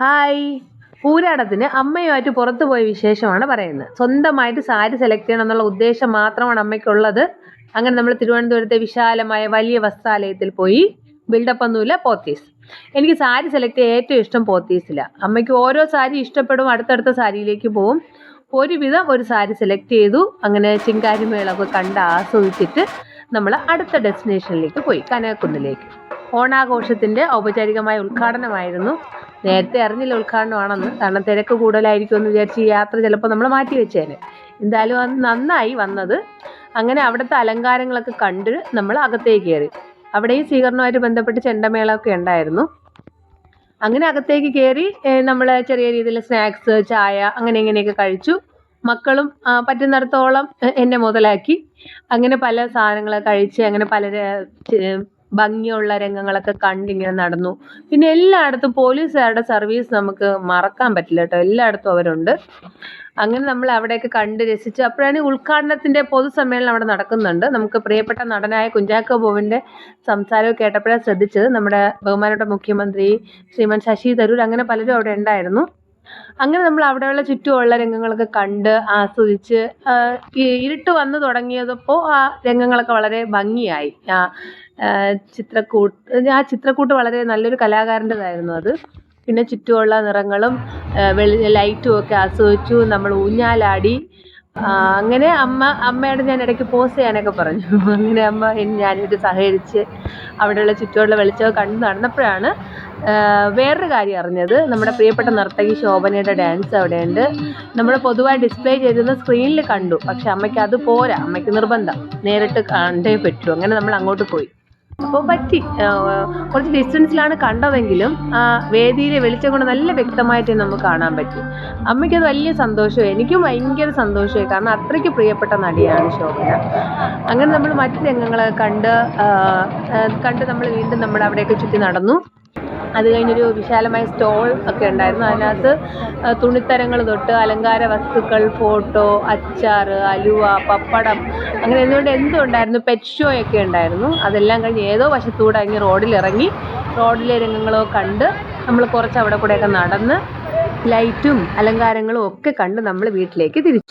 Hi. പൂരാടത്തിന് അമ്മയുമായിട്ട് പുറത്തു പോയ വിശേഷമാണ് പറയുന്നത്. സ്വന്തമായിട്ട് സാരി സെലക്ട് ചെയ്യണം എന്നുള്ള ഉദ്ദേശം മാത്രമാണ് അമ്മയ്ക്കുള്ളത്. അങ്ങനെ നമ്മൾ തിരുവനന്തപുരത്തെ വിശാലമായ വലിയ വസ്ത്രാലയത്തിൽ പോയി. ബിൽഡപ്പ് ഒന്നുമില്ല, പോത്തീസ്. എനിക്ക് സാരി സെലക്ട് ചെയ്യാൻ ഏറ്റവും ഇഷ്ടം പോത്തീസിലാണ്. അമ്മയ്ക്ക് ഓരോ സാരി ഇഷ്ടപ്പെടും, അടുത്തടുത്ത സാരിയിലേക്ക് പോവും. ഒരുവിധം ഒരു സാരി സെലക്ട് ചെയ്തു. അങ്ങനെ ചിങ്കാരി മേളമൊക്കെ കണ്ട് ആസ്വദിച്ചിട്ട് നമ്മൾ അടുത്ത ഡെസ്റ്റിനേഷനിലേക്ക് പോയി, കനകക്കുന്നിലേക്ക്. ഓണാഘോഷത്തിൻ്റെ ഔപചാരികമായ ഉദ്ഘാടനമായിരുന്നു. നേരത്തെ അറിഞ്ഞില്ല ഉദ്ഘാടനമാണെന്ന്, കാരണം തിരക്ക് കൂടുതലായിരിക്കും എന്ന് വിചാരിച്ച് ഈ യാത്ര ചിലപ്പോൾ നമ്മൾ മാറ്റി വെച്ചേനെ. എന്തായാലും അത് നന്നായി വന്നത്. അങ്ങനെ അവിടുത്തെ അലങ്കാരങ്ങളൊക്കെ കണ്ട് നമ്മൾ അകത്തേക്ക് കയറി. അവിടെയും സ്വീകരണവുമായിട്ട് ബന്ധപ്പെട്ട് ചെണ്ടമേളമൊക്കെ ഉണ്ടായിരുന്നു. അങ്ങനെ അകത്തേക്ക് കയറി നമ്മൾ ചെറിയ രീതിയിൽ സ്നാക്സ്, ചായ അങ്ങനെ ഇങ്ങനെയൊക്കെ കഴിച്ചു. മക്കളും പറ്റുന്നിടത്തോളം എന്നെ മുതലാക്കി. അങ്ങനെ പല സാധനങ്ങൾ കഴിച്ച് അങ്ങനെ ഭംഗിയുള്ള രംഗങ്ങളൊക്കെ കണ്ടിങ്ങനെ നടന്നു. പിന്നെ എല്ലായിടത്തും പോലീസുകാരുടെ സർവീസ് നമുക്ക് മറക്കാൻ പറ്റില്ല കേട്ടോ, എല്ലായിടത്തും അവരുണ്ട്. അങ്ങനെ നമ്മൾ അവിടെയൊക്കെ കണ്ട് രസിച്ചു. അപ്പോഴാണ് ഉദ്ഘാടനത്തിൻ്റെ പൊതുസമ്മേളനം അവിടെ നടക്കുന്നുണ്ട്. നമുക്ക് പ്രിയപ്പെട്ട നടനായ കുഞ്ചാക്കോ ബോബൻ്റെ സംസാരവും കേട്ടപ്പോഴാണ് ശ്രദ്ധിച്ചത്. നമ്മുടെ ബഹുമാനപ്പെട്ട മുഖ്യമന്ത്രി ശ്രീമാൻ ശശി തരൂർ അങ്ങനെ പലരും അവിടെ ഉണ്ടായിരുന്നു. അങ്ങനെ നമ്മൾ അവിടെയുള്ള ചുറ്റുമുള്ള രംഗങ്ങളൊക്കെ കണ്ട് ആസ്വദിച്ച് ഇരുട്ട് വന്നു തുടങ്ങിയപ്പോൾ ആ രംഗങ്ങളൊക്കെ വളരെ ഭംഗിയായി. ചിത്രക്കൂട്ട് വളരെ നല്ലൊരു കലാകാരൻ്റെതായിരുന്നു അത്. പിന്നെ ചുറ്റുമുള്ള നിറങ്ങളും ലൈറ്റും ഒക്കെ ആസ്വദിച്ചു. നമ്മൾ ഊഞ്ഞാലാടി. അങ്ങനെ അമ്മയോട് ഞാൻ ഇടയ്ക്ക് പോസ് ചെയ്യാനൊക്കെ പറഞ്ഞു. അങ്ങനെ അമ്മ ഞാനായിട്ട് സഹകരിച്ച് അവിടെയുള്ള ചുറ്റുമുള്ള വെളിച്ചമൊക്കെ കണ്ട് നടന്നപ്പോഴാണ് വേറൊരു കാര്യം അറിഞ്ഞത്. നമ്മുടെ പ്രിയപ്പെട്ട നർത്തകി ശോഭനയുടെ ഡാൻസ് അവിടെയുണ്ട്. നമ്മൾ പൊതുവായി ഡിസ്പ്ലേ ചെയ്തിരുന്ന സ്ക്രീനിൽ കണ്ടു. പക്ഷെ അമ്മയ്ക്ക് അത് പോരാ, അമ്മയ്ക്ക് നിർബന്ധം നേരിട്ട് കണ്ടേ പറ്റൂ. അങ്ങനെ നമ്മൾ അങ്ങോട്ട് പോയി. അപ്പോൾ പറ്റി. കുറച്ച് ഡിസ്റ്റൻസിലാണ് കണ്ടതെങ്കിലും വേദിയിലെ വെളിച്ചം കൊണ്ട് നല്ല വ്യക്തമായിട്ട് നമുക്ക് കാണാൻ പറ്റി. അമ്മയ്ക്കത് വലിയ സന്തോഷമായി, എനിക്കും ഭയങ്കര സന്തോഷമായി. കാരണം അത്രയ്ക്ക് പ്രിയപ്പെട്ട നടിയാണ് ശോഭന. അങ്ങനെ നമ്മൾ മറ്റു രംഗങ്ങളൊക്കെ കണ്ട് നമ്മൾ വീണ്ടും നമ്മൾ അവിടെയൊക്കെ ചുറ്റി നടന്നു. അത് കഴിഞ്ഞൊരു വിശാലമായ സ്റ്റോൾ ഒക്കെ ഉണ്ടായിരുന്നു. അതിനകത്ത് തുണിത്തരങ്ങൾ തൊട്ട് അലങ്കാര വസ്തുക്കൾ, ഫോട്ടോ, അച്ചാർ, അലുവ, പപ്പടം അങ്ങനെ എന്തും ഉണ്ടായിരുന്നു. പെറ്റ് ഷോ ഒക്കെ ഉണ്ടായിരുന്നു. അതെല്ലാം കഴിഞ്ഞ് ഏതോ വശത്തൂടെ അങ്ങ് റോഡിലിറങ്ങി റോഡിലെ രംഗങ്ങളൊക്കെ കണ്ട് നമ്മൾ കുറച്ച് അവിടെ കൂടെയൊക്കെ നടന്ന് ലൈറ്റും അലങ്കാരങ്ങളും ഒക്കെ കണ്ട് നമ്മൾ വീട്ടിലേക്ക് തിരിച്ചു.